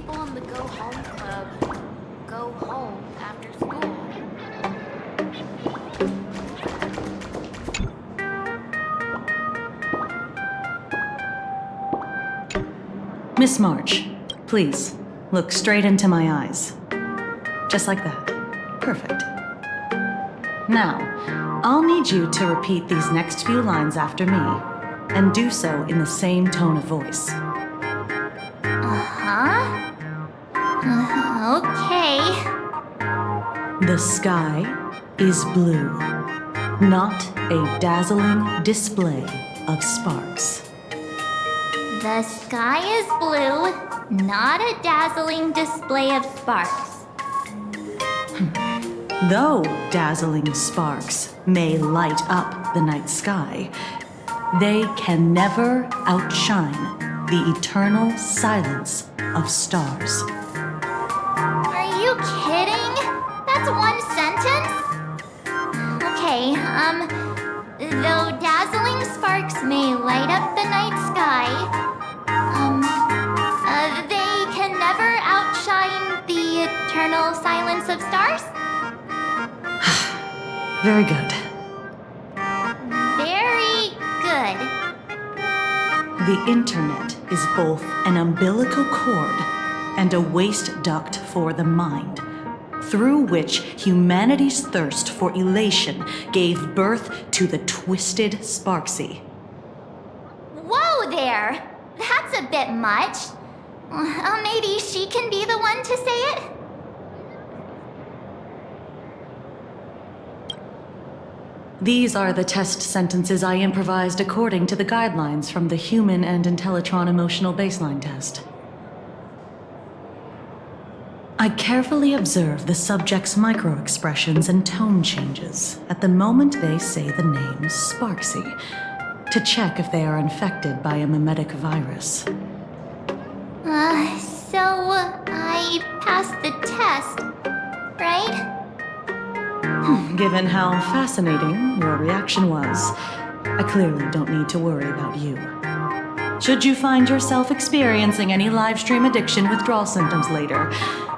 people in the Go Home Club go home after school? Miss March, please, look straight into my eyes. Just like that. Perfect. Now, I'll need you to repeat these next few lines after me, and do so in the same tone of voice. Okay. The sky is blue, not a dazzling display of sparks. The sky is blue, not a dazzling display of sparks. Though dazzling sparks may light up the night sky, they can never outshine the eternal silence of stars. Are you kidding? That's one sentence? Okay, though dazzling sparks may light up the night sky, they can never outshine the eternal silence of stars? Very good. Very good. The internet is both an umbilical cord and a waste duct for the mind, through which humanity's thirst for elation gave birth to the twisted Sparksy. Whoa there! That's a bit much. Maybe she can be the one to say it? These are the test sentences I improvised according to the guidelines from the Human and Intellitron Emotional Baseline Test. I carefully observe the subject's micro-expressions and tone changes at the moment they say the name Sparksy, to check if they are infected by a mimetic virus. So I passed the test, right? Given how fascinating your reaction was, I clearly don't need to worry about you. Should you find yourself experiencing any live stream addiction withdrawal symptoms later,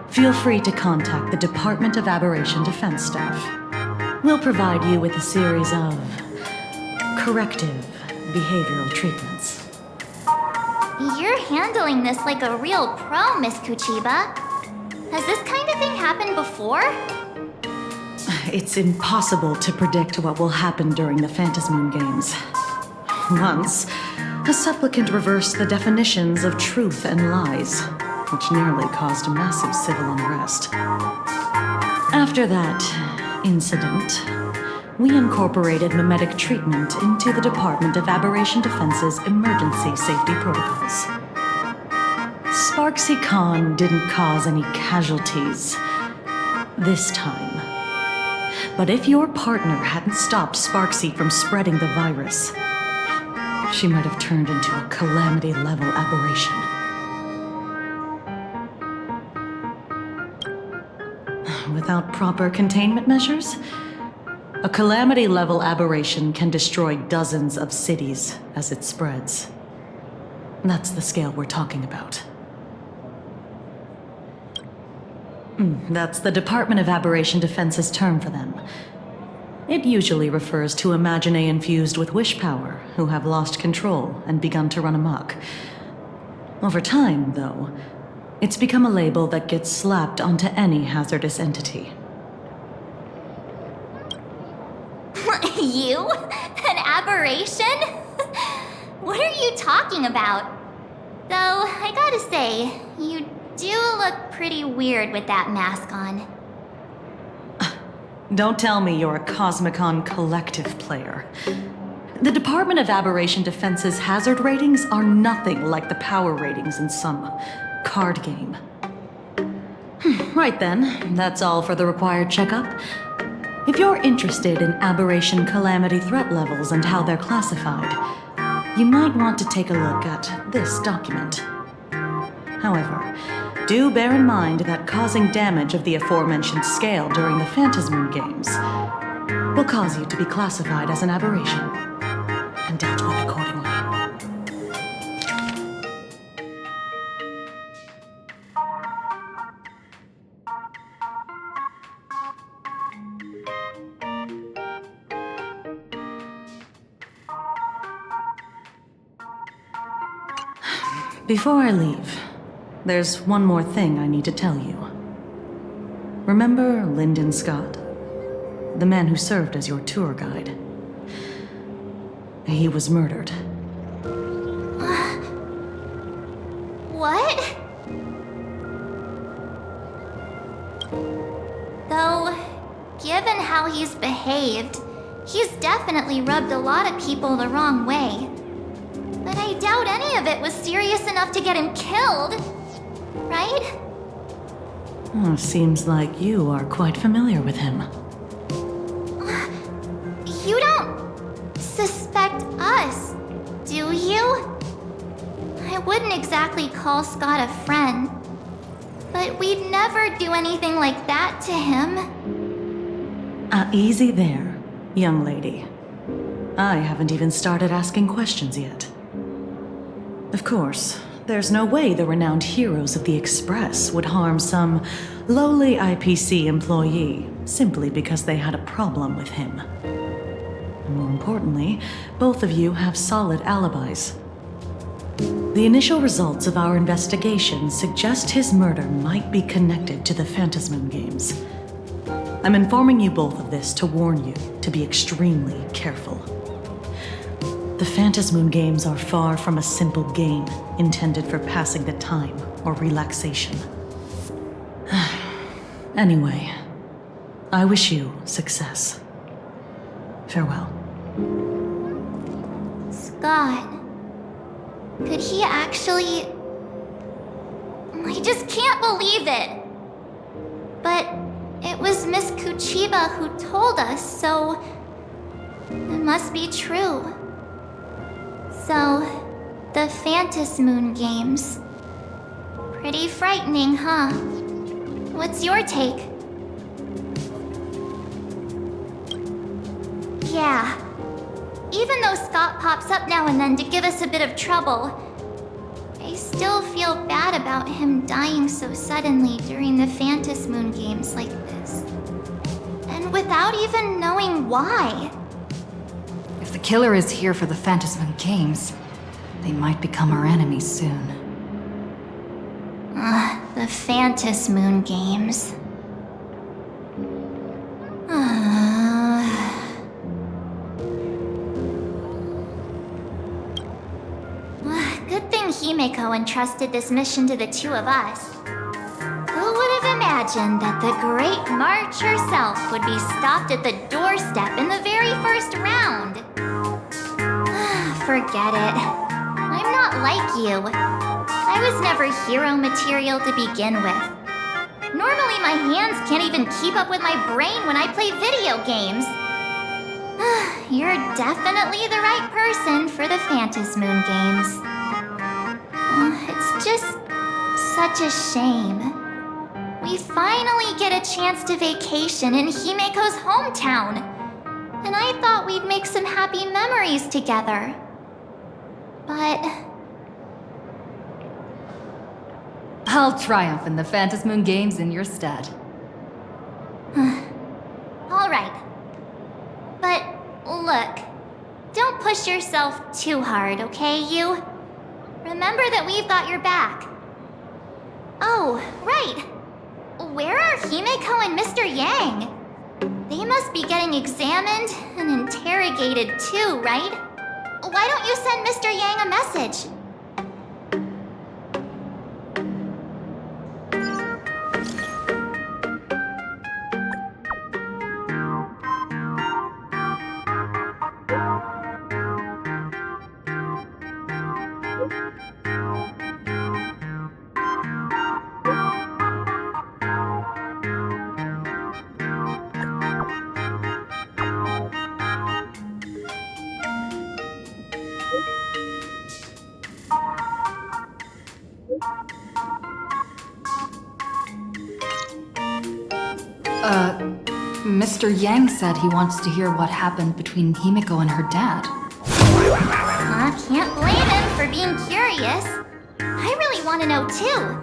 feel free to contact the Department of Aberration Defense staff. We'll provide you with a series of corrective behavioral treatments. You're handling this like a real pro, Miss Kuchiba. Has this kind of thing happened before? It's impossible to predict what will happen during the Phantasmoon Games. Once, a supplicant reversed the definitions of truth and lies, which nearly caused massive civil unrest. After that incident, we incorporated mimetic treatment into the Department of Aberration Defense's emergency safety protocols. Sparksy Khan didn't cause any casualties this time. But if your partner hadn't stopped Sparksy from spreading the virus, she might have turned into a calamity-level aberration. Without proper containment measures, a calamity-level aberration can destroy dozens of cities as it spreads. That's the scale we're talking about. That's the Department of Aberration Defense's term for them. It usually refers to Imaginae infused with wish power who have lost control and begun to run amok. Over time, though, it's become a label that gets slapped onto any hazardous entity. You? An aberration? What are you talking about? Though, I gotta say, you do look pretty weird with that mask on. Don't tell me you're a Cosmicon collective player. The Department of Aberration Defense's hazard ratings are nothing like the power ratings in some card game. Right then, that's all for the required checkup. If you're interested in aberration calamity threat levels and how they're classified, you might want to take a look at this document. However, do bear in mind that causing damage of the aforementioned scale during the Phantasmoon Games will cause you to be classified as an aberration and dealt with accordingly. Before I leave, there's one more thing I need to tell you. Remember Lyndon Scott? The man who served as your tour guide. He was murdered. What? Though, given how he's behaved, he's definitely rubbed a lot of people the wrong way. But I doubt any of it was serious enough to get him killed. Right? Oh, seems like you are quite familiar with him. You don't suspect us, do you? I wouldn't exactly call Scott a friend, but we'd never do anything like that to him. Easy there, young lady. I haven't even started asking questions yet. Of course, there's no way the renowned heroes of the Express would harm some lowly IPC employee simply because they had a problem with him. More importantly, both of you have solid alibis. The initial results of our investigation suggest his murder might be connected to the Phantasm Games. I'm informing you both of this to warn you to be extremely careful. The Phantasm Games are far from a simple game intended for passing the time or relaxation. Anyway, I wish you success. Farewell. Scott. Could he actually... I just can't believe it. But it was Miss Kuchiba who told us, so... it must be true. So, the Phantasm Games. Pretty frightening, huh? What's your take? Yeah. Even though Scott pops up now and then to give us a bit of trouble, I still feel bad about him dying so suddenly during the Phantasm Games like this. And without even knowing why. If the killer is here for the Phantasm Games, they might become our enemies soon. The Phantasm Games. Good thing Himeko entrusted this mission to the two of us. Who would have imagined that the Great March herself would be stopped at the doorstep in the very first round? Forget it. I'm not like you. I was never hero material to begin with. Normally my hands can't even keep up with my brain when I play video games. You're definitely the right person for the Phantasm Games. It's just such a shame. We finally get a chance to vacation in Himeko's hometown. And I thought we'd make some happy memories together. But... I'll triumph in the Phantasm Games in your stead. Alright. But look, don't push yourself too hard, okay, you? Remember that we've got your back. Oh, right. Where are Himeko and Mr. Yang? They must be getting examined and interrogated too, right? Why don't you send Mr. Yang a message? Mr. Yang said he wants to hear what happened between Himeko and her dad. Can't blame him for being curious. I really want to know too.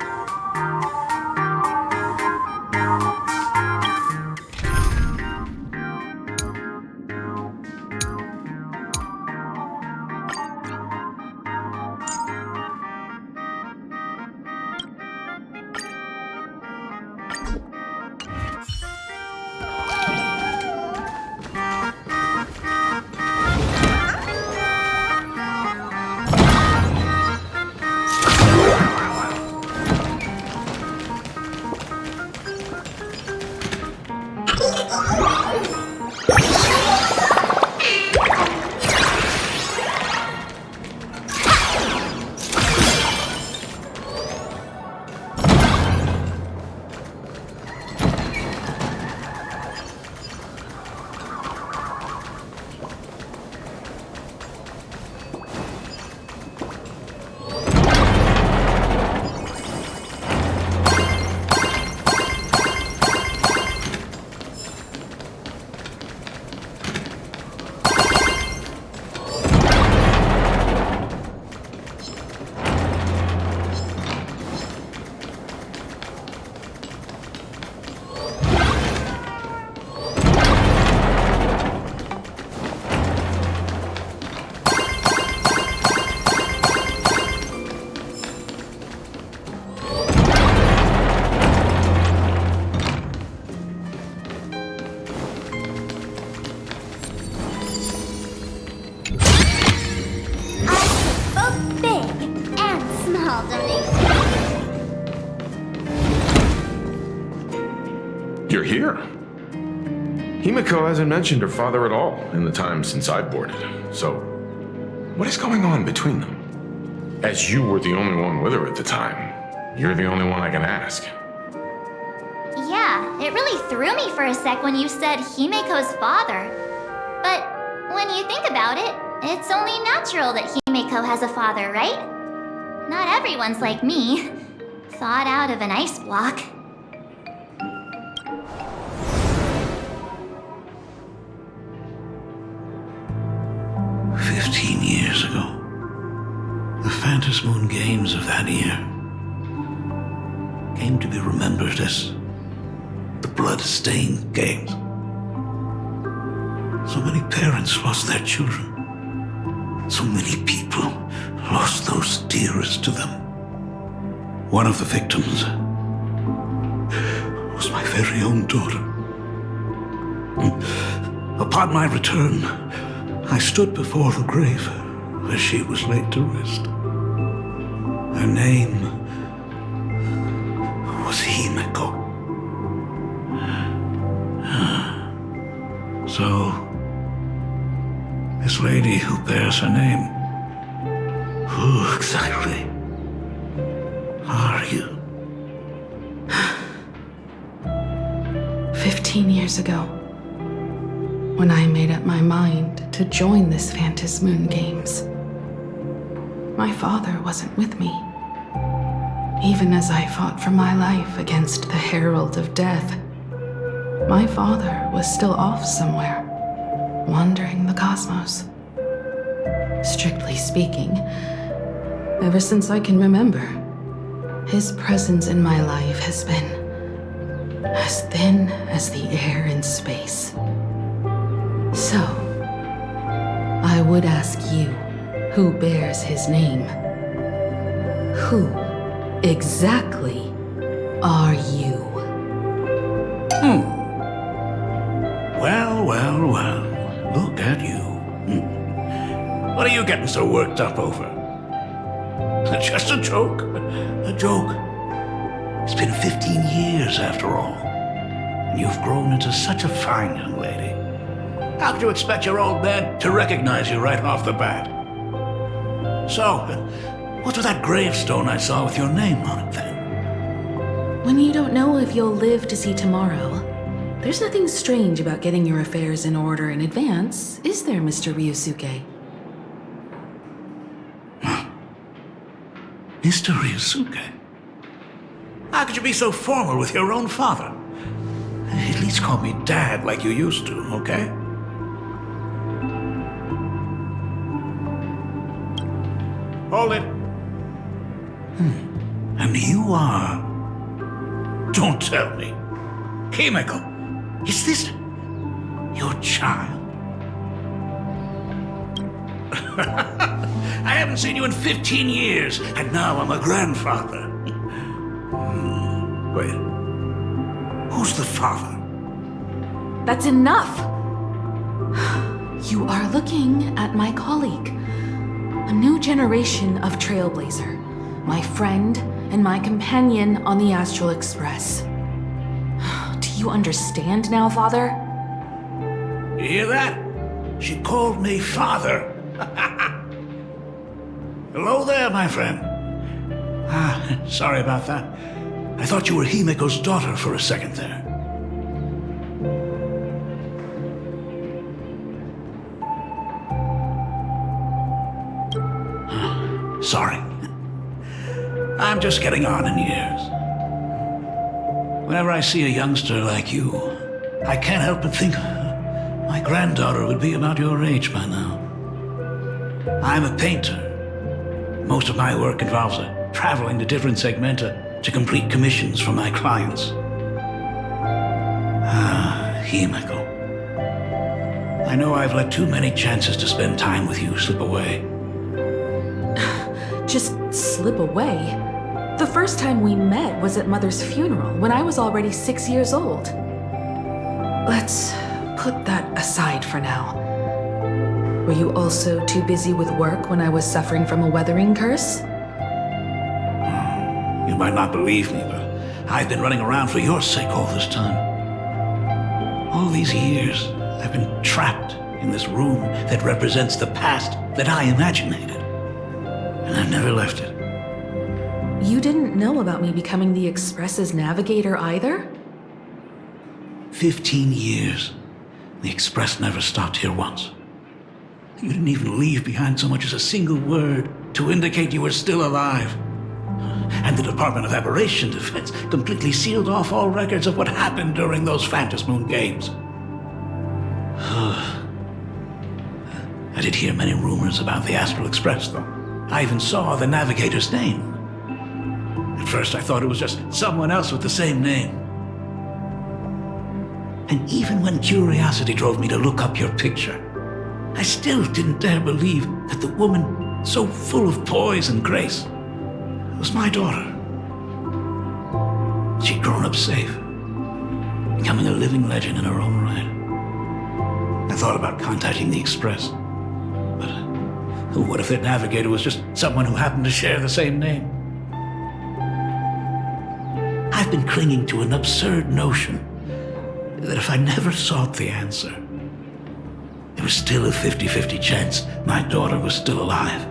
You're here. Himiko hasn't mentioned her father at all in the time since I boarded. So, what is going on between them? As you were the only one with her at the time, you're the only one I can ask. Yeah, it really threw me for a sec when you said Himiko's father. But when you think about it, it's only natural that Himiko has a father, right? Not everyone's like me, thawed out of an ice block. Years ago, the Phantasmoon Games of that year came to be remembered as the Blood-Stained Games. So many parents lost their children. So many people lost those dearest to them. One of the victims was my very own daughter. Upon my return, I stood before the grave where she was laid to rest. Her name was Himiko. So, this lady who bears her name, who exactly are you? 15 years ago, when I made up my mind to join this Phantasmoon Games, my father wasn't with me. Even as I fought for my life against the Herald of Death, my father was still off somewhere, wandering the cosmos. Strictly speaking, ever since I can remember, his presence in my life has been as thin as the air in space. So, I would ask you, who bears his name? Who exactly are you? Well, look at you. What are you getting so worked up over? Just a joke. A joke. It's been 15 years after all, and you've grown into such a fine young lady. How could you expect your old man to recognize you right off the bat? So, what's with that gravestone I saw with your name on it then? When you don't know if you'll live to see tomorrow, there's nothing strange about getting your affairs in order in advance, is there, Mr. Ryusuke? Mr. Ryusuke? How could you be so formal with your own father? At least call me Dad like you used to, okay? Hold it. And you are... Don't tell me. Himiko, is this your child? I haven't seen you in 15 years, and now I'm a grandfather. Wait. Who's the father? That's enough! You are looking at my colleague. A new generation of trailblazer. My friend and my companion on the Astral Express. Do you understand now, Father? You hear that? She called me father. Hello there, my friend. Sorry about that. I thought you were Himiko's daughter for a second there. Sorry. I'm just getting on in years. Whenever I see a youngster like you, I can't help but think my granddaughter would be about your age by now. I'm a painter. Most of my work involves traveling to different segmenta to complete commissions for my clients. Himiko. I know I've let too many chances to spend time with you slip away. Just slip away? The first time we met was at Mother's funeral, when I was already 6 years old. Let's put that aside for now. Were you also too busy with work when I was suffering from a weathering curse? You might not believe me, but I've been running around for your sake all this time. All these years, I've been trapped in this room that represents the past that I imaginated. And I've never left it. You didn't know about me becoming the Express's navigator either? 15 years. The Express never stopped here once. You didn't even leave behind so much as a single word to indicate you were still alive. And the Department of Aberration Defense completely sealed off all records of what happened during those Phantasmoon games. I did hear many rumors about the Astral Express, though. I even saw the navigator's name. At first I thought it was just someone else with the same name. And even when curiosity drove me to look up your picture, I still didn't dare believe that the woman so full of poise and grace was my daughter. She'd grown up safe, becoming a living legend in her own right. I thought about contacting the Express, but what if their navigator was just someone who happened to share the same name? I've been clinging to an absurd notion that if I never sought the answer, there was still a 50-50 chance my daughter was still alive.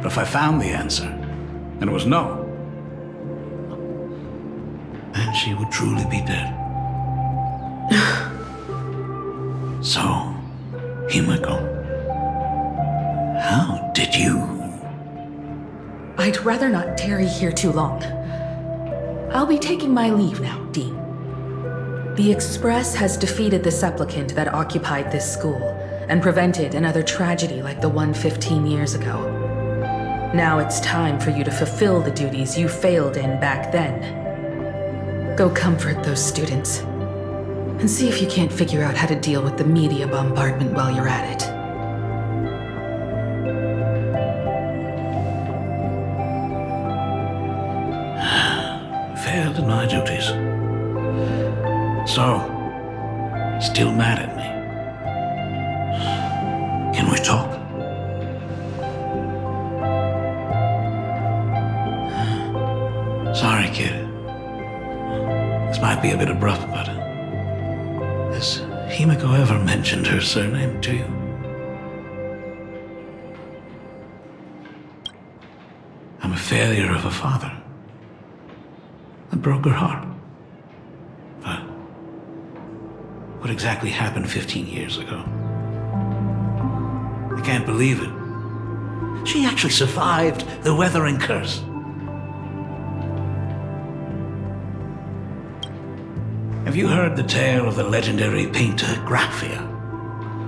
But if I found the answer, and it was no, then she would truly be dead. So, Himiko, how did you? I'd rather not tarry here too long. I'll be taking my leave now, Dean. The Express has defeated the supplicant that occupied this school and prevented another tragedy like the one 15 years ago. Now it's time for you to fulfill the duties you failed in back then. Go comfort those students, and see if you can't figure out how to deal with the media bombardment while you're at it. Failed in my duties. So, still mad at me. Can we talk? Sorry, kid. This might be a bit abrupt, but has Himiko ever mentioned her surname to you? I'm a failure of a father. I broke her heart. But what exactly happened 15 years ago? I can't believe it. She actually survived the weathering curse. Have you heard the tale of the legendary painter Graphia,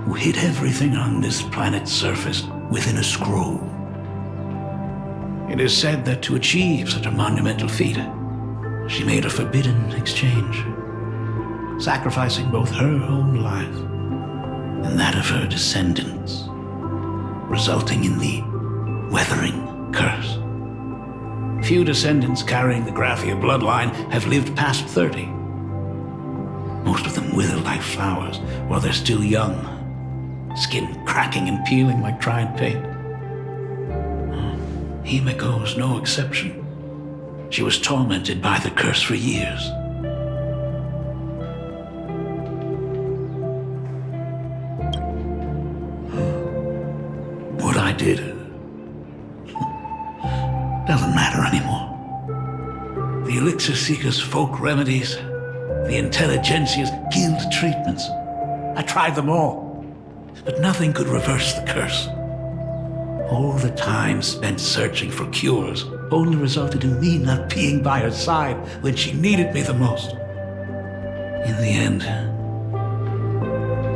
who hid everything on this planet's surface within a scroll? It is said that to achieve such a monumental feat, she made a forbidden exchange, sacrificing both her own life and that of her descendants, resulting in the weathering curse. few descendants carrying the Graphia bloodline have lived past 30. Most of them wither like flowers while they're still young, skin cracking and peeling like dried paint. Himiko's no exception. She was tormented by the curse for years. What I did doesn't matter anymore. The Elixir Seekers' folk remedies, the Intelligentsia's guild treatments. I tried them all, but nothing could reverse the curse. All the time spent searching for cures only resulted in me not being by her side when she needed me the most. In the end,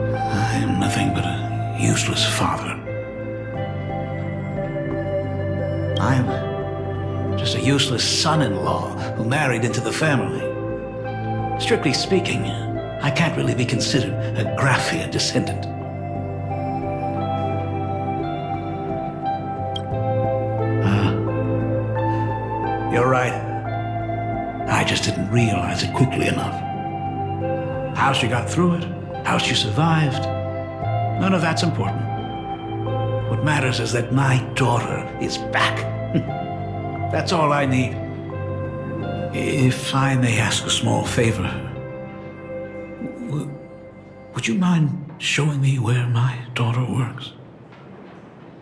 I am nothing but a useless father. I'm just a useless son-in-law who married into the family. Strictly speaking, I can't really be considered a Graphia descendant. You're right. I just didn't realize it quickly enough. How she got through it, how she survived, none of that's important. What matters is that my daughter is back. That's all I need. If I may ask a small favor, would you mind showing me where my daughter works?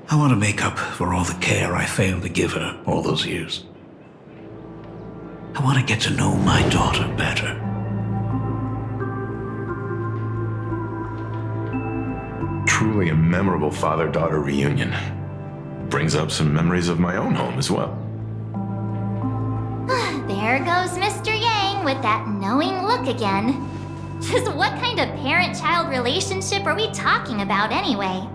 I want to make up for all the care I failed to give her all those years. I want to get to know my daughter better. Truly a memorable father-daughter reunion. Brings up some memories of my own home as well. There goes Mr. Yang with that knowing look again. Just what kind of parent-child relationship are we talking about anyway?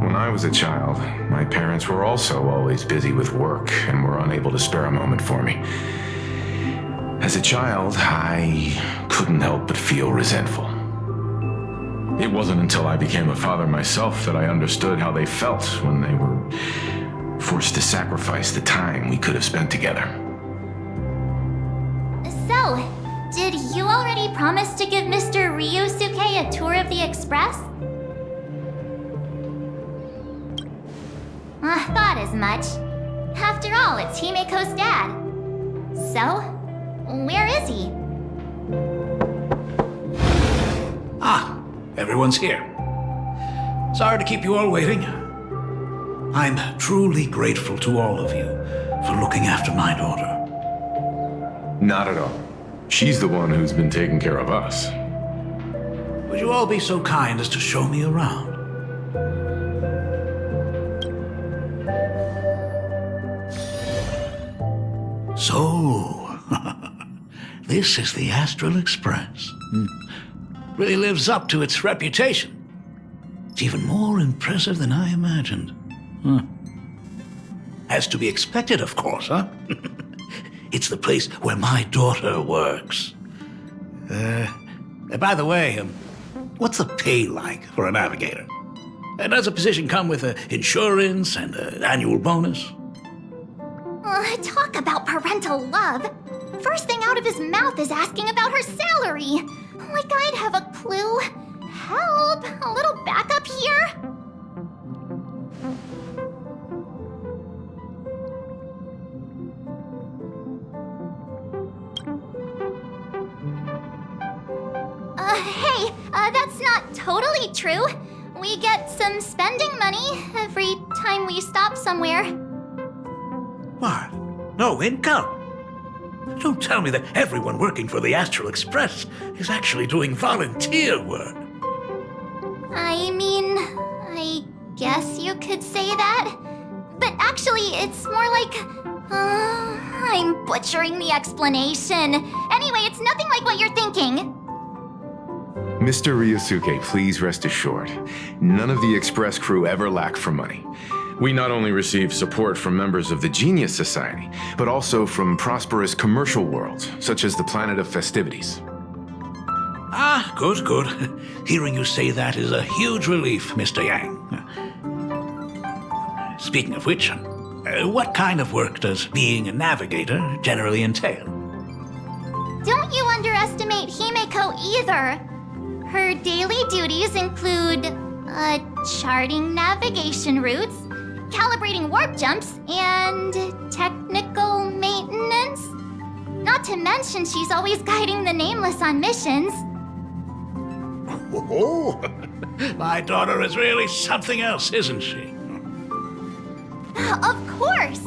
When I was a child, my parents were also always busy with work and were unable to spare a moment for me. As a child, I couldn't help but feel resentful. It wasn't until I became a father myself that I understood how they felt when they were forced to sacrifice the time we could have spent together. So, did you already promise to give Mr. Ryusuke a tour of the Express? Thought as much. After all, it's Himiko's dad. So, where is he? Everyone's here. Sorry to keep you all waiting. I'm truly grateful to all of you for looking after my daughter. Not at all. She's the one who's been taking care of us. Would you all be so kind as to show me around? So, this is the Astral Express. Really lives up to its reputation. It's even more impressive than I imagined. As to be expected, of course, huh? It's the place where my daughter works. By the way, what's the pay like for a navigator? Does a position come with insurance and an annual bonus? Talk about parental love. First thing out of his mouth is asking about her salary. Like I'd have a clue. Help! A little backup here? Hey, that's not totally true. We get some spending money every time we stop somewhere. What? No income? Don't tell me that everyone working for the Astral Express is actually doing volunteer work. I mean, I guess you could say that. But actually, it's more like... I'm butchering the explanation. Anyway, it's nothing like what you're thinking. Mr. Ryusuke, please rest assured, none of the Express crew ever lack for money. We not only receive support from members of the Genius Society, but also from prosperous commercial worlds, such as the Planet of Festivities. Good, good. Hearing you say that is a huge relief, Mr. Yang. Speaking of which, What kind of work does being a navigator generally entail? Don't you underestimate Himeko either. Her daily duties include, charting navigation routes, calibrating warp jumps, and technical maintenance. Not to mention she's always guiding the Nameless on missions. Oh, my daughter is really something else, isn't she? Of course!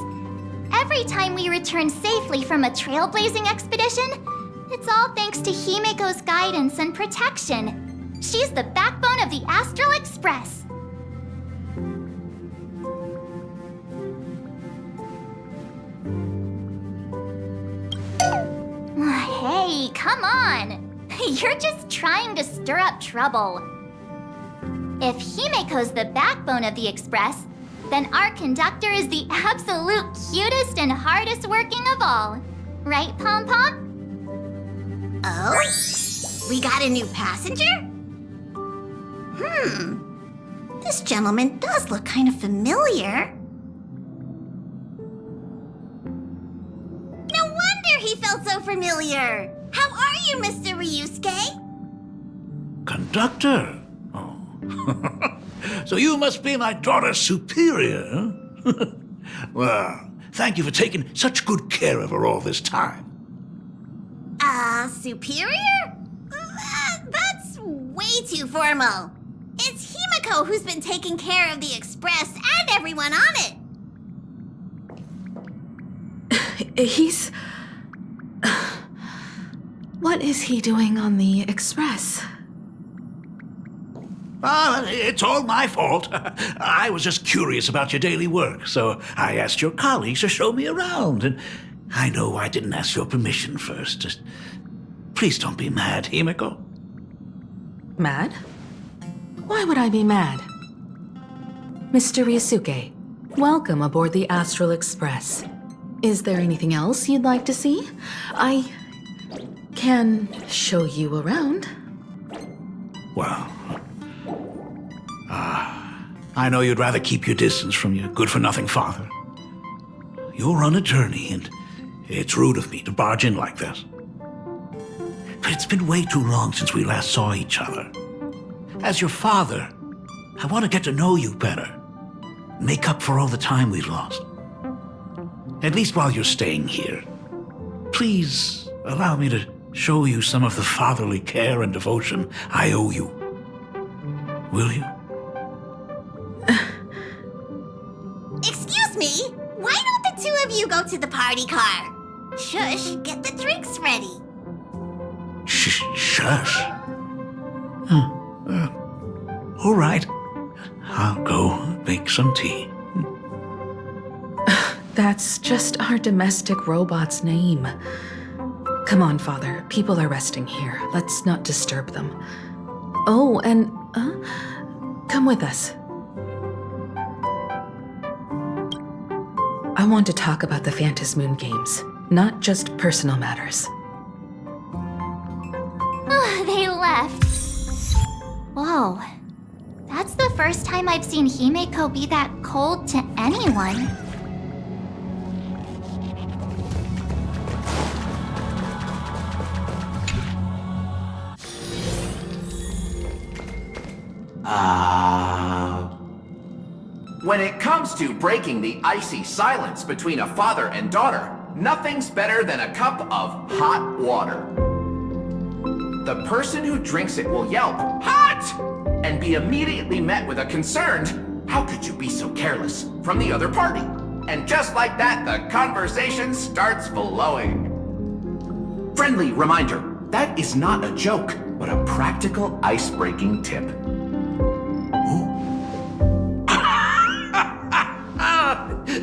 Every time we return safely from a trailblazing expedition, it's all thanks to Himeko's guidance and protection. She's the backbone of the Astral Express. Hey, come on! You're just trying to stir up trouble. If Himeko's the backbone of the Express, then our conductor is the absolute cutest and hardest working of all. Right, Pom Pom? Oh? We got a new passenger? This gentleman does look kind of familiar. No wonder he felt so familiar. How are you, Mr. Ryusuke? Conductor? Oh. So you must be my daughter's superior, huh? Well, thank you for taking such good care of her all this time. Superior? That's way too formal. It's Himeko who's been taking care of the Express and everyone on it. He's... What is he doing on the Express? It's all my fault. I was just curious about your daily work, so I asked your colleagues to show me around. And I know I didn't ask your permission first. Just please don't be mad, Himeko. Mad? Why would I be mad? Mr. Ryusuke, welcome aboard the Astral Express. Is there anything else you'd like to see? I can show you around. Well, I know you'd rather keep your distance from your good-for-nothing father. You're on a journey, and it's rude of me to barge in like this. But it's been way too long since we last saw each other. As your father, I want to get to know you better. Make up for all the time we've lost. At least while you're staying here. Please allow me to show you some of the fatherly care and devotion I owe you. Will you? Excuse me? Why don't the two of you go to the party car? Shush, get the drinks ready. Shush. All right. I'll go make some tea. That's just our domestic robot's name. Come on, Father. People are resting here. Let's not disturb them. Oh, and, come with us. I want to talk about the Phantasmoon games, not just personal matters. They left. Whoa. That's the first time I've seen Himeko be that cold to anyone. When it comes to breaking the icy silence between a father and daughter, nothing's better than a cup of hot water. The person who drinks it will yelp, "Hot!" and be immediately met with a concerned, "How could you be so careless?" from the other party. And just like that, the conversation starts flowing. Friendly reminder, that is not a joke, but a practical ice-breaking tip.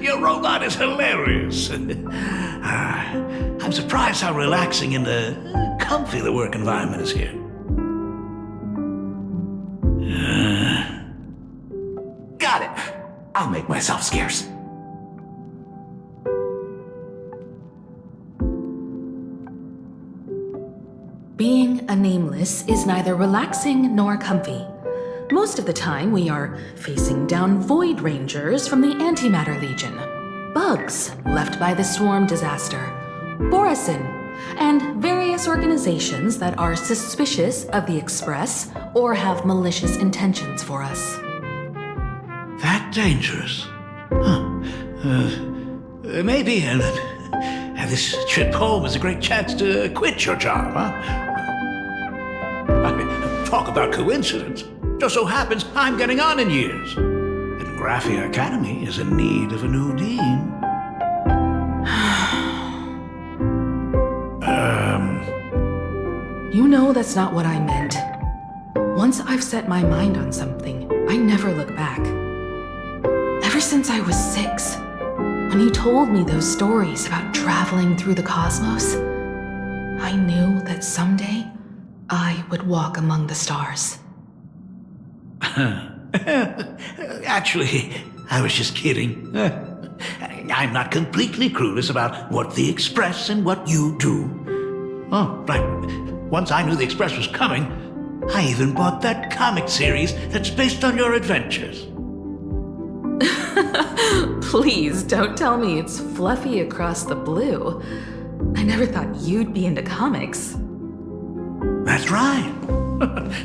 Your robot is hilarious. I'm surprised how relaxing and comfy the work environment is here. Got it. I'll make myself scarce. Being a nameless is neither relaxing nor comfy. Most of the time, we are facing down Void Rangers from the Antimatter Legion. bugs left by the swarm disaster, Borisin, and various organizations that are suspicious of the Express or have malicious intentions for us. That dangerous? Huh. Maybe this trip home is a great chance to quit your job, huh? Talk about coincidence. Just so happens I'm getting on in years. And Graphia Academy is in need of a new dean. You know that's not what I meant. Once I've set my mind on something, I never look back. Ever since I was 6, when you told me those stories about traveling through the cosmos, I knew that someday I would walk among the stars. Actually, I was just kidding. I'm not completely clueless about what the Express and what you do. Oh, right. Once I knew the Express was coming, I even bought that comic series that's based on your adventures. Please don't tell me it's fluffy across the blue. I never thought you'd be into comics. That's right.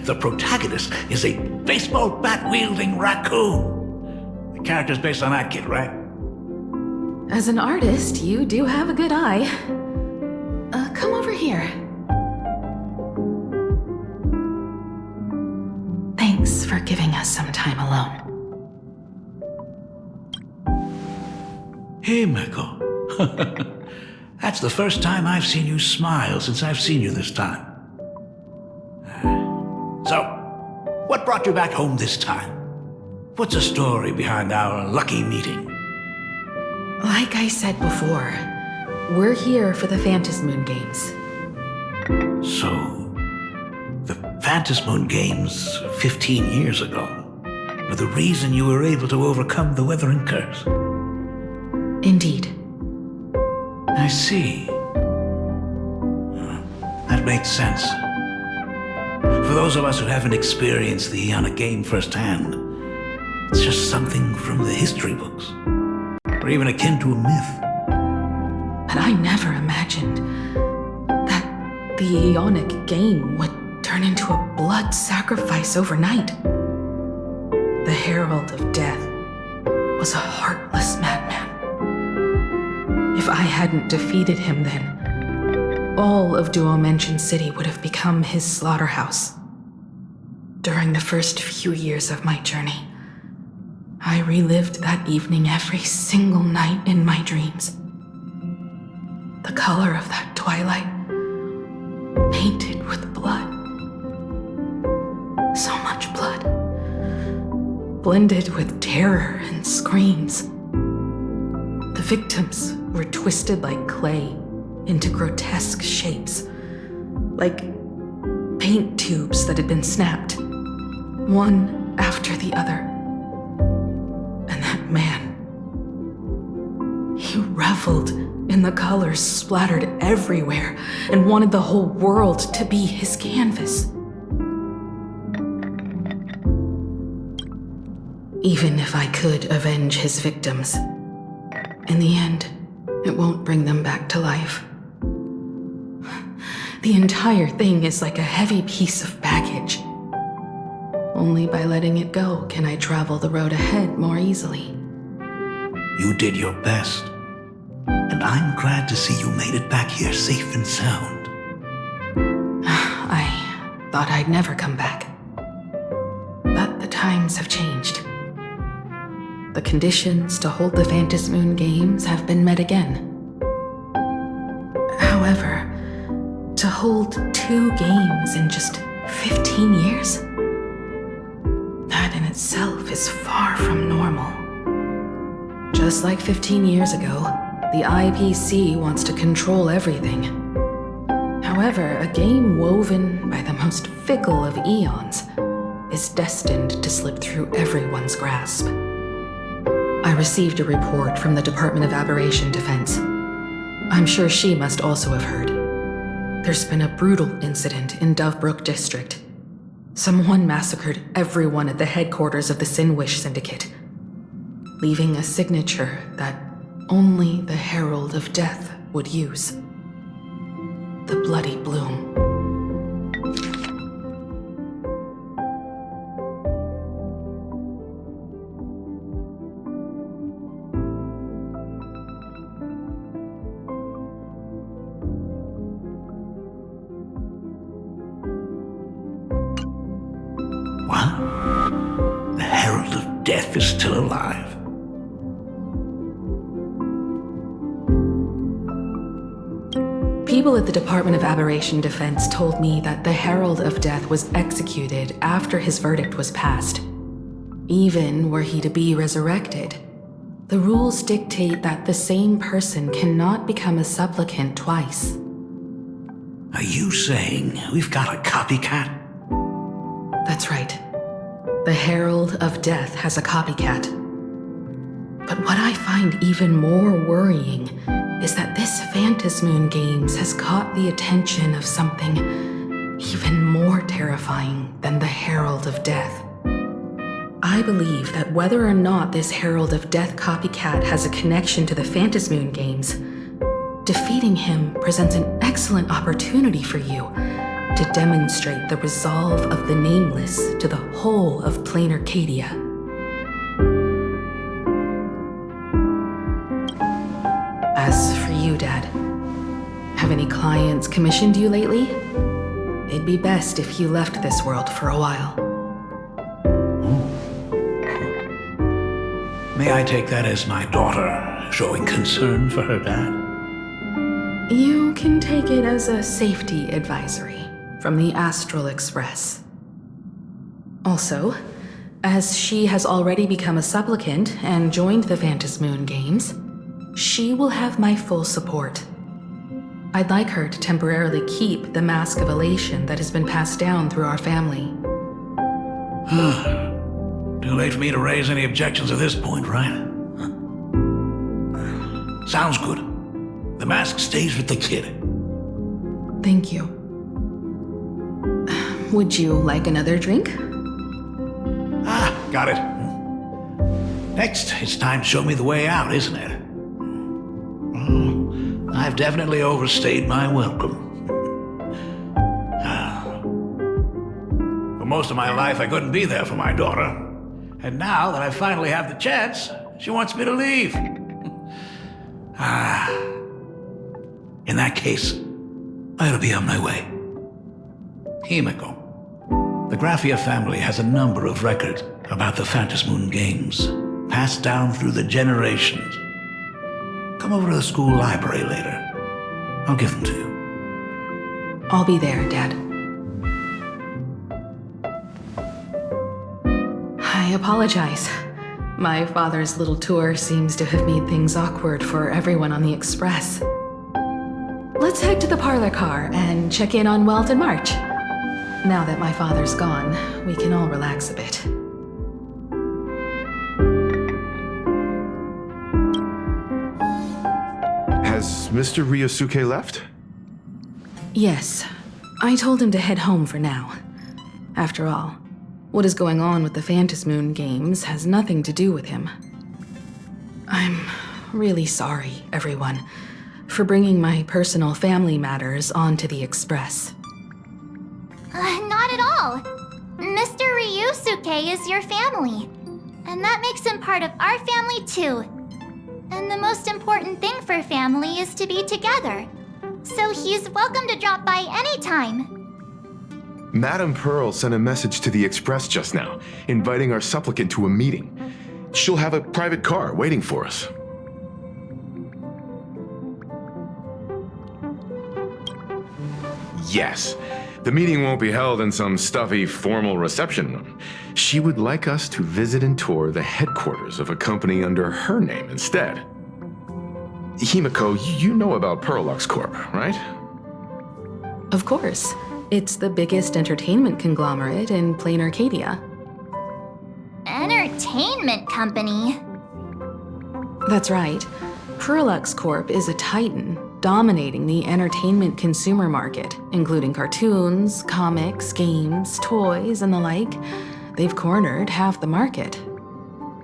The protagonist is a baseball bat-wielding raccoon. The character's based on that kid, right? As an artist, you do have a good eye. Come over here. Thanks for giving us some time alone. Hey, Miko. That's the first time I've seen you smile since I've seen you this time. So, what brought you back home this time? What's the story behind our lucky meeting? Like I said before, we're here for the Phantasmoon Games. So, the Phantasmoon Games 15 years ago were the reason you were able to overcome the Weathering Curse? Indeed. I see. That makes sense. For those of us who haven't experienced the Ionic game firsthand, it's just something from the history books, or even akin to a myth. But I never imagined that the Ionic game would turn into a blood sacrifice overnight. The Herald of Death was a heartless madman. If I hadn't defeated him then, all of Duomension City would have become his slaughterhouse. During the first few years of my journey, I relived that evening every single night in my dreams. The color of that twilight, painted with blood. So much blood, blended with terror and screams. The victims were twisted like clay into grotesque shapes, like paint tubes that had been snapped, one after the other. And that man, he reveled in the colors splattered everywhere and wanted the whole world to be his canvas. Even if I could avenge his victims, in the end, it won't bring them back to life. The entire thing is like a heavy piece of baggage. Only by letting it go can I travel the road ahead more easily. You did your best, and I'm glad to see you made it back here safe and sound. I thought I'd never come back. But the times have changed. The conditions to hold the Phantasmoon Games have been met again. However, to hold 2 games in just 15 years? That in itself is far from normal. Just like 15 years ago, the IPC wants to control everything. However, a game woven by the most fickle of eons is destined to slip through everyone's grasp. I received a report from the Department of Aberration Defense. I'm sure she must also have heard. There's been a brutal incident in Dovebrook District. Someone massacred everyone at the headquarters of the Sinwish Syndicate, leaving a signature that only the Herald of Death would use. The Bloody Bloom. What? The Herald of Death is still alive. People at the Department of Aberration Defense told me that the Herald of Death was executed after his verdict was passed. Even were he to be resurrected, the rules dictate that the same person cannot become a supplicant twice. Are you saying we've got a copycat? That's right. The Herald of Death has a copycat. But what I find even more worrying is that this Phantasmoon Games has caught the attention of something even more terrifying than the Herald of Death. I believe that whether or not this Herald of Death copycat has a connection to the Phantasmoon Games, defeating him presents an excellent opportunity for you to demonstrate the resolve of the Nameless to the whole of Plain Arcadia. As for you, Dad, have any clients commissioned you lately? It'd be best if you left this world for a while. May I take that as my daughter showing concern for her dad? You can take it as a safety advisory from the Astral Express. Also, as she has already become a supplicant and joined the Phantasmoon Games, she will have my full support. I'd like her to temporarily keep the Mask of Elation that has been passed down through our family. Too late for me to raise any objections at this point, right? Sounds good. The mask stays with the kid. Thank you. Would you like another drink? Got it. Next, it's time to show me the way out, isn't it? I've definitely overstayed my welcome. For most of my life, I couldn't be there for my daughter. And now that I finally have the chance, she wants me to leave. In that case, I ought to be on my way. Himiko. The Graphia family has a number of records about the Phantasmoon Games, passed down through the generations. Come over to the school library later. I'll give them to you. I'll be there, Dad. I apologize. My father's little tour seems to have made things awkward for everyone on the Express. Let's head to the parlor car and check in on Welt and March. Now that my father's gone, we can all relax a bit. Has Mr. Ryosuke left? Yes, I told him to head home for now. After all, what is going on with the Phantasmoon Games has nothing to do with him. I'm really sorry, everyone, for bringing my personal family matters onto the Express. Not at all. Mr. Ryusuke is your family, and that makes him part of our family too. And the most important thing for family is to be together. So he's welcome to drop by anytime. Madame Pearl sent a message to the Express just now, inviting our supplicant to a meeting. She'll have a private car waiting for us. Yes. The meeting won't be held in some stuffy, formal reception room. She would like us to visit and tour the headquarters of a company under her name instead. Himiko, you know about Pearlux Corp, right? Of course. It's the biggest entertainment conglomerate in Plain Arcadia. Entertainment company? That's right. Pearlux Corp is a titan, dominating the entertainment consumer market, including cartoons, comics, games, toys, and the like. They've cornered half the market.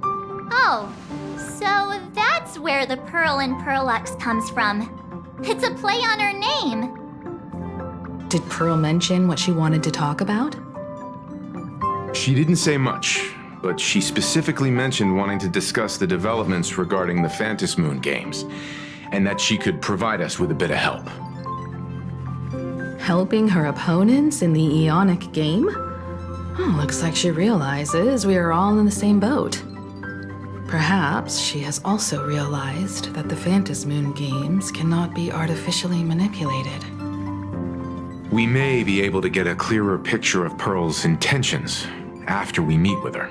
Oh, so that's where the Pearl in Pearlux comes from. It's a play on her name. Did Pearl mention what she wanted to talk about? She didn't say much, but she specifically mentioned wanting to discuss the developments regarding the Phantasmoon games, and that she could provide us with a bit of help. Helping her opponents in the Eonic game? Oh, looks like she realizes we are all in the same boat. Perhaps she has also realized that the Phantasmoon games cannot be artificially manipulated. We may be able to get a clearer picture of Pearl's intentions after we meet with her.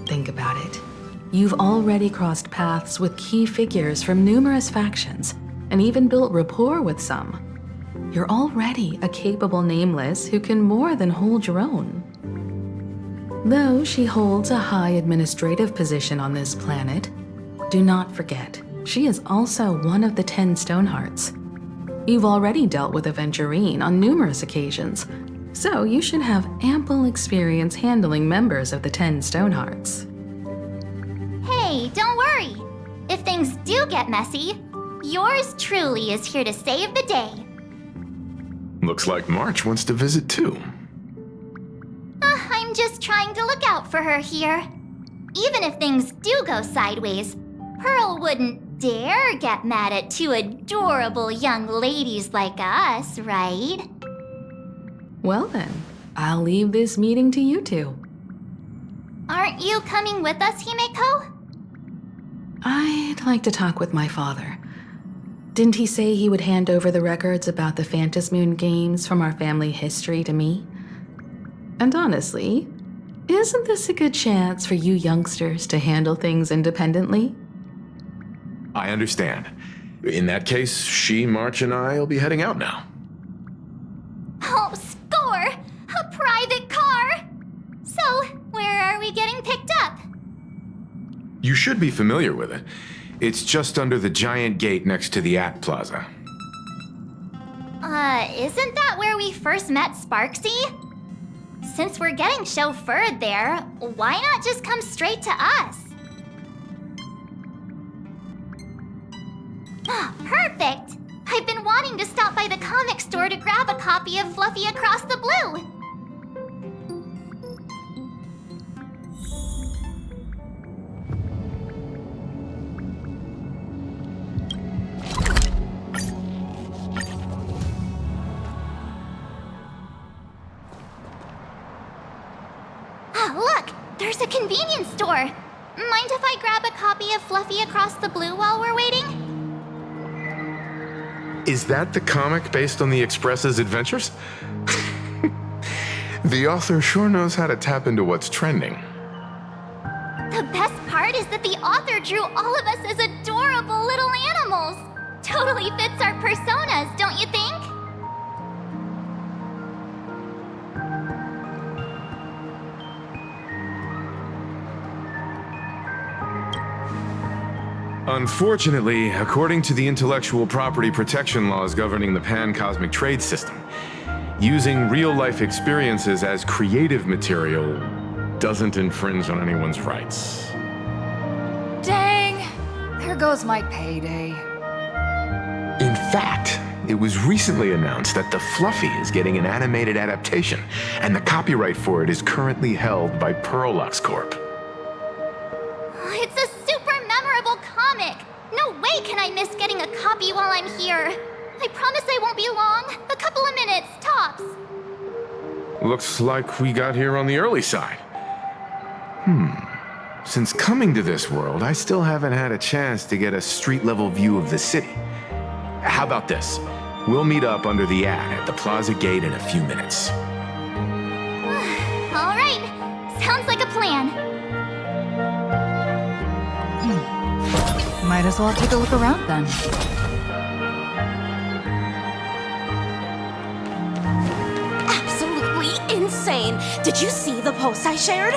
Think about it. You've already crossed paths with key figures from numerous factions, and even built rapport with some. You're already a capable Nameless who can more than hold your own. Though she holds a high administrative position on this planet, do not forget, she is also one of the 10 Stonehearts. You've already dealt with Aventurine on numerous occasions, so you should have ample experience handling members of the 10 Stonehearts. Hey, don't worry. If things do get messy, yours truly is here to save the day. Looks like March wants to visit too. I'm just trying to look out for her here. Even if things do go sideways, Pearl wouldn't dare get mad at two adorable young ladies like us, right? Well then, I'll leave this meeting to you two. Aren't you coming with us, Himeko? I'd like to talk with my father. Didn't he say he would hand over the records about the Phantasmoon games from our family history to me? And honestly, isn't this a good chance for you youngsters to handle things independently? I understand. In that case, she, March, and I will be heading out now. Oh, score! A private car! So, where are we getting picked up? You should be familiar with it. It's just under the giant gate next to the At Plaza. Isn't that where we first met Sparksy? Since we're getting chauffeured there, why not just come straight to us? Perfect! I've been wanting to stop by the comic store to grab a copy of Fluffy Across the Blue. Look! There's a convenience store! Mind if I grab a copy of Fluffy Across the Blue while we're waiting? Is that the comic based on the Express's adventures? The author sure knows how to tap into what's trending. The best part is that the author drew all of us as adorable little animals. Totally fits our personas, don't you think? Unfortunately, according to the intellectual property protection laws governing the pan-cosmic trade system, using real-life experiences as creative material doesn't infringe on anyone's rights. Dang! There goes my payday. In fact, it was recently announced that the Fluffy is getting an animated adaptation, and the copyright for it is currently held by Pearlux Corp. It's a super memorable comic! No way can I miss getting a copy while I'm here. I promise I won't be long. A couple of minutes, tops. Looks like we got here on the early side. Since coming to this world, I still haven't had a chance to get a street-level view of the city. How about this? We'll meet up under the at the Plaza Gate in a few minutes. All right. Sounds like a plan. Might as well take a look around then. Absolutely insane! Did you see the post I shared?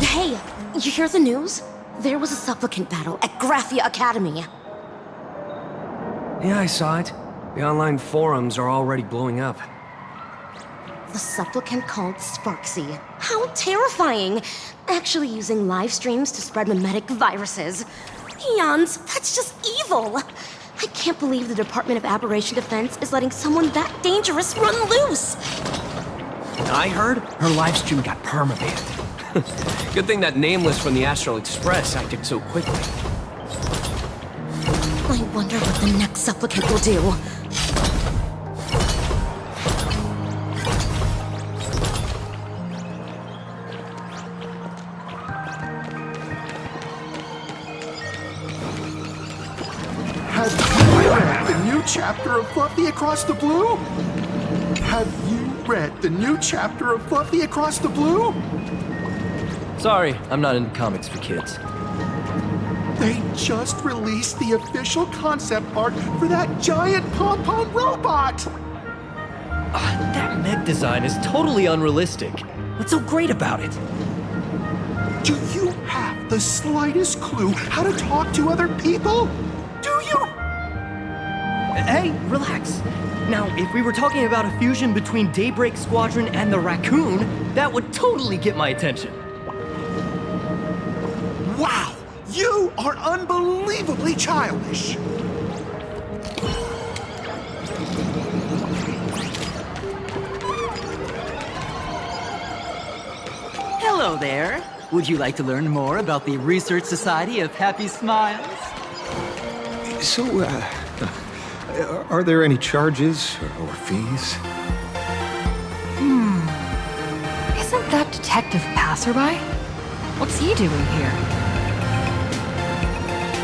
Hey, you hear the news? There was a supplicant battle at Graphia Academy. Yeah, I saw it. The online forums are already blowing up. The supplicant called Sparksy. How terrifying! Actually using live streams to spread mimetic viruses. Eons, that's just evil! I can't believe the Department of Aberration Defense is letting someone that dangerous run loose! I heard her live stream got permabanned. Good thing that Nameless from the Astral Express acted so quickly. I wonder what the next supplicant will do. Have you read the new chapter of Fluffy Across the Blue? Have you read the new chapter of Fluffy Across the Blue? Sorry, I'm not into comics for kids. They just released the official concept art for that giant pom-pom robot! That mech design is totally unrealistic. What's so great about it? Do you have the slightest clue how to talk to other people? Do you? Hey, relax. Now, if we were talking about a fusion between Daybreak Squadron and the Raccoon, that would totally get my attention. Wow! You are unbelievably childish! Hello there. Would you like to learn more about the Research Society of Happy Smiles? So, are there any charges or fees? Isn't that Detective Passerby? What's he doing here?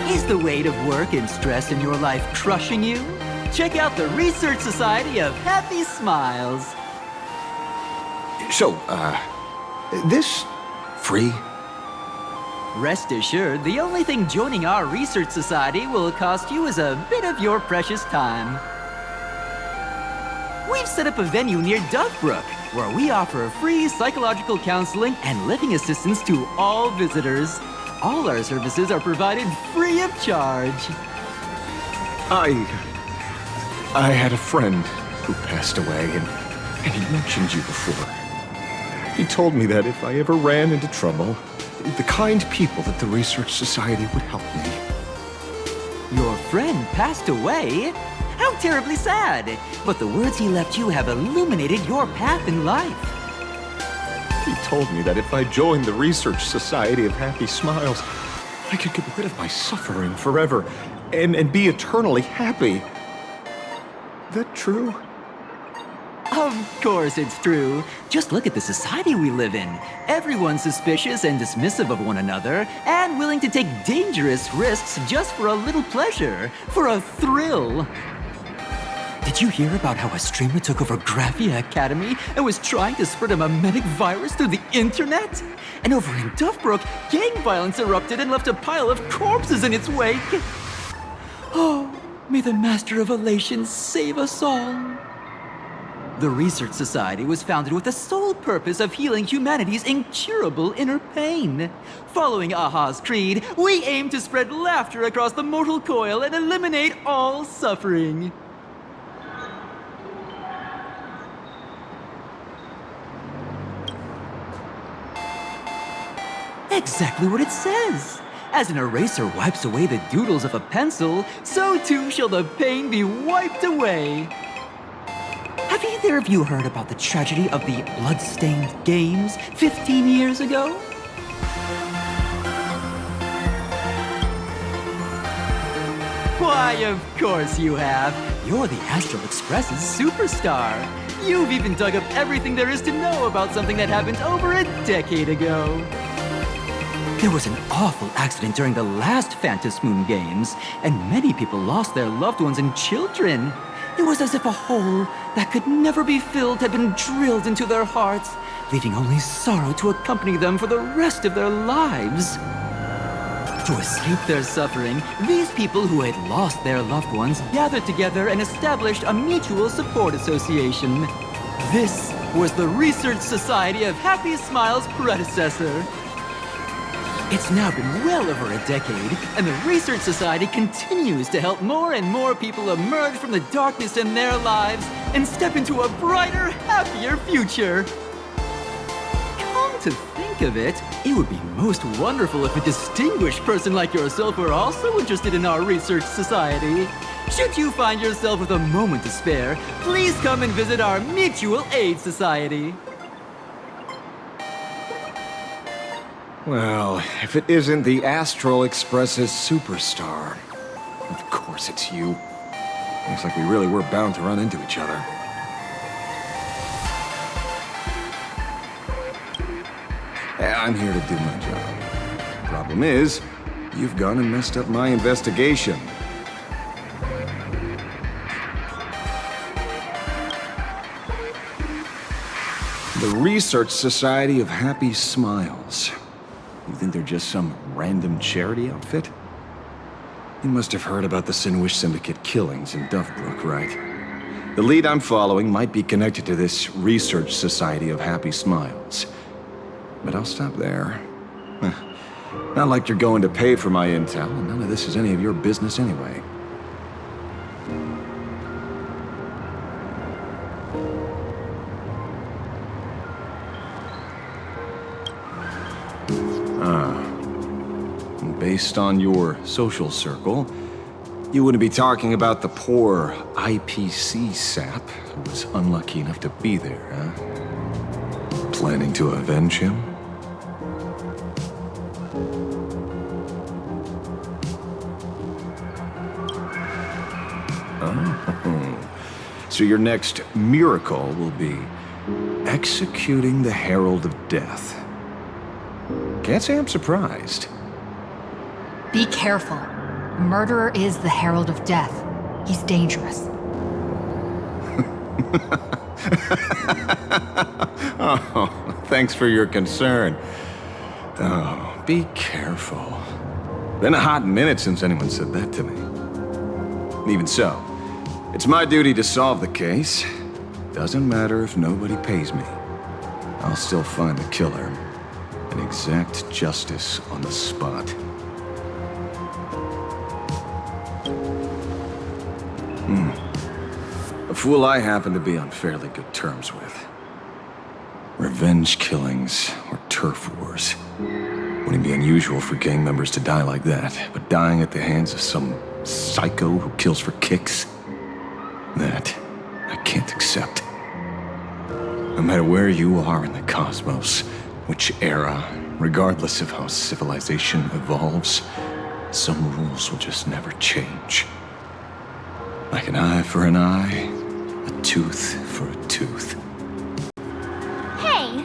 Is the weight of work and stress in your life crushing you? Check out the Research Society of Happy Smiles. So, this free? Rest assured, the only thing joining our Research Society will cost you is a bit of your precious time. We've set up a venue near Dovebrook, where we offer free psychological counseling and living assistance to all visitors. All our services are provided free of charge. I had a friend who passed away, and he mentioned you before. He told me that if I ever ran into trouble, the kind people at the Research Society would help me. Your friend passed away? How terribly sad! But the words he left you have illuminated your path in life. He told me that if I joined the Research Society of Happy Smiles, I could get rid of my suffering forever and be eternally happy. That true? Of course it's true. Just look at the society we live in. Everyone's suspicious and dismissive of one another, and willing to take dangerous risks just for a little pleasure, for a thrill. Did you hear about how a streamer took over Graphia Academy and was trying to spread a mimetic virus through the internet? And over in Dovebrook, gang violence erupted and left a pile of corpses in its wake. Oh, may the Master of Elation save us all. The Research Society was founded with the sole purpose of healing humanity's incurable inner pain. Following Aha's creed, we aim to spread laughter across the mortal coil and eliminate all suffering. Exactly what it says. As an eraser wipes away the doodles of a pencil, so too shall the pain be wiped away. Have either of you heard about the tragedy of the blood-stained games 15 years ago? Why, of course you have. You're the Astral Express's superstar. You've even dug up everything there is to know about something that happened over a decade ago. There was an awful accident during the last Phantom Moon Games, and many people lost their loved ones and children. It was as if a hole that could never be filled had been drilled into their hearts, leaving only sorrow to accompany them for the rest of their lives. To escape their suffering, these people who had lost their loved ones gathered together and established a mutual support association. This was the Research Society of Happy Smiles' predecessor. It's now been well over a decade, and the Research Society continues to help more and more people emerge from the darkness in their lives and step into a brighter, happier future. Come to think of it, it would be most wonderful if a distinguished person like yourself were also interested in our Research Society. Should you find yourself with a moment to spare, please come and visit our Mutual Aid Society. Well, if it isn't the Astral Express's superstar. Of course it's you. Looks like we really were bound to run into each other. I'm here to do my job. Problem is, you've gone and messed up my investigation. The Research Society of Happy Smiles. You think they're just some random charity outfit? You must have heard about the Sinwish Syndicate killings in Duffbrook, right? The lead I'm following might be connected to this Research Society of Happy Smiles. But I'll stop there. Not like you're going to pay for my intel, and none of this is any of your business anyway. Based on your social circle, you wouldn't be talking about the poor IPC sap who was unlucky enough to be there, huh? Planning to avenge him? Oh. So your next miracle will be executing the Herald of Death. Can't say I'm surprised. Be careful. The murderer is the Herald of Death. He's dangerous. Oh, thanks for your concern. Oh, be careful. Been a hot minute since anyone said that to me. Even so, it's my duty to solve the case. Doesn't matter if nobody pays me. I'll still find the killer and exact justice on the spot. A fool I happen to be on fairly good terms with. Revenge killings or turf wars. Wouldn't be unusual for gang members to die like that, but dying at the hands of some psycho who kills for kicks? That I can't accept. No matter where you are in the cosmos, which era, regardless of how civilization evolves, some rules will just never change. Like an eye for an eye, a tooth for a tooth. Hey,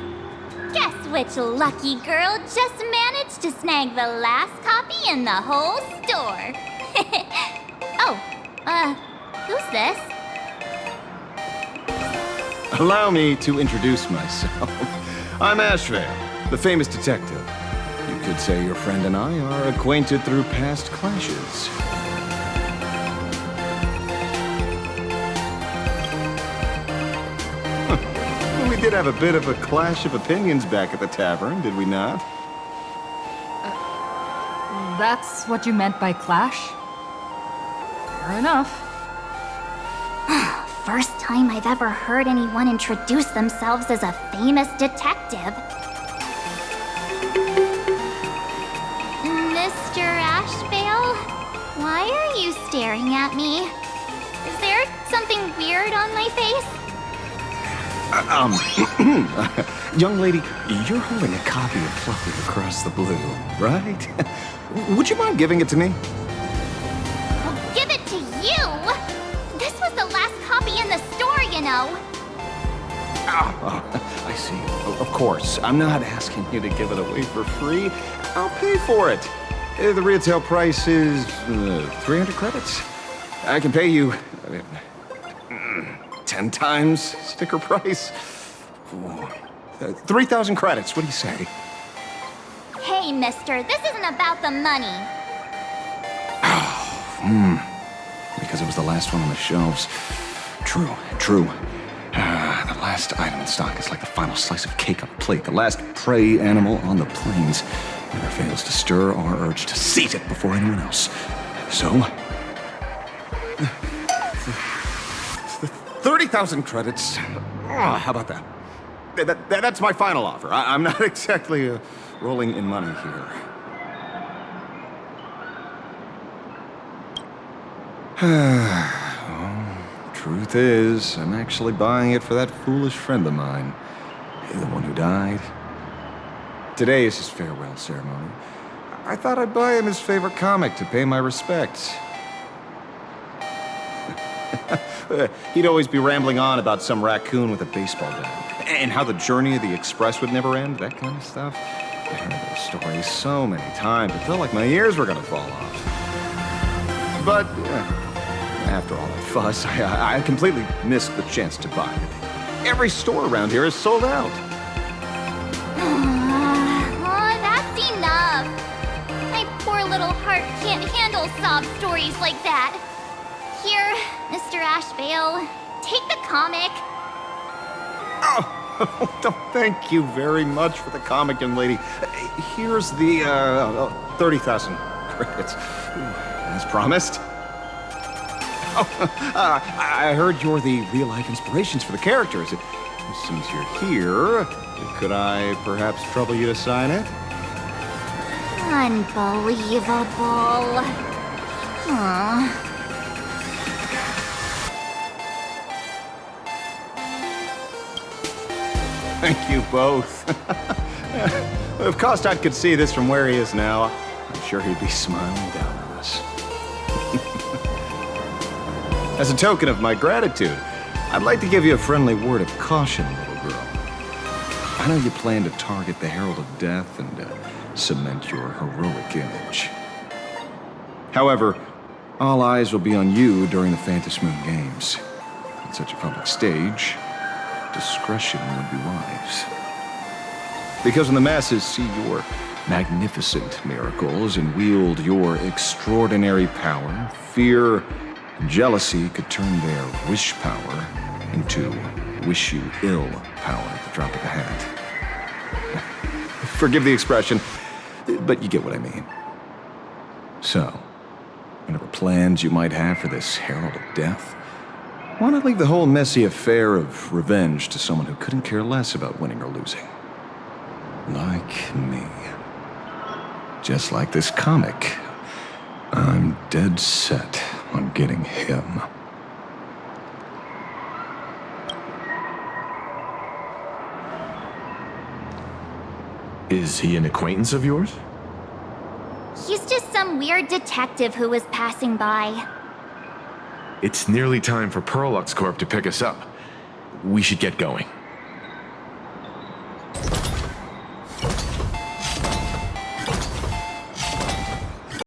guess which lucky girl just managed to snag the last copy in the whole store? Who's this? Allow me to introduce myself. I'm Ashvale, the famous detective. You could say your friend and I are acquainted through past clashes. We did have a bit of a clash of opinions back at the tavern, did we not? That's what you meant by clash? Fair enough. First time I've ever heard anyone introduce themselves as a famous detective. Mr. Ashvale, why are you staring at me? Is there something weird on my face? Young lady, you're holding a copy of Fluffy Across the Blue, right? Would you mind giving it to me? I'll give it to you! This was the last copy in the store, you know. Oh, I see. Of course. I'm not asking you to give it away for free. I'll pay for it. The retail price is 300 credits. I can pay you 10 times sticker price. 3,000 credits. What do you say? Hey, mister, this isn't about the money. Because it was the last one on the shelves. True. The last item in stock is like the final slice of cake on a plate. The last prey animal on the plains. never fails to stir our urge to seize it before anyone else. So, 30,000 credits. How about that? That's my final offer. I'm not exactly rolling in money here. Well, truth is, I'm actually buying it for that foolish friend of mine. The one who died. Today is his farewell ceremony. I thought I'd buy him his favorite comic to pay my respects. He'd always be rambling on about some raccoon with a baseball bat, and how the journey of the Express would never end, that kind of stuff. I heard those stories so many times, it felt like my ears were gonna fall off. But, after all that fuss, I completely missed the chance to buy it. Every store around here is sold out. That's enough. My poor little heart can't handle sob stories like that. Here, Mr. Ashvale, take the comic. Oh, thank you very much for the comic, young lady. Here's the 30,000 credits. As promised. I heard you're the real-life inspirations for the characters. Since you're here, could I perhaps trouble you to sign it? Unbelievable. Huh. Thank you both. If Kostat could see this from where he is now, I'm sure he'd be smiling down on us. As a token of my gratitude, I'd like to give you a friendly word of caution, little girl. I know you plan to target the Herald of Death and cement your heroic image. However, all eyes will be on you during the Phantom Moon Games. On such a public stage, discretion would be wise. Because when the masses see your magnificent miracles and wield your extraordinary power, fear and jealousy could turn their wish power into wish you ill power at the drop of a hat. Forgive the expression, but you get what I mean. So, whatever plans you might have for this Herald of Death, why not leave the whole messy affair of revenge to someone who couldn't care less about winning or losing? Like me. Just like this comic. I'm dead set on getting him. Is he an acquaintance of yours? He's just some weird detective who was passing by. It's nearly time for Pearlux Corp to pick us up. We should get going.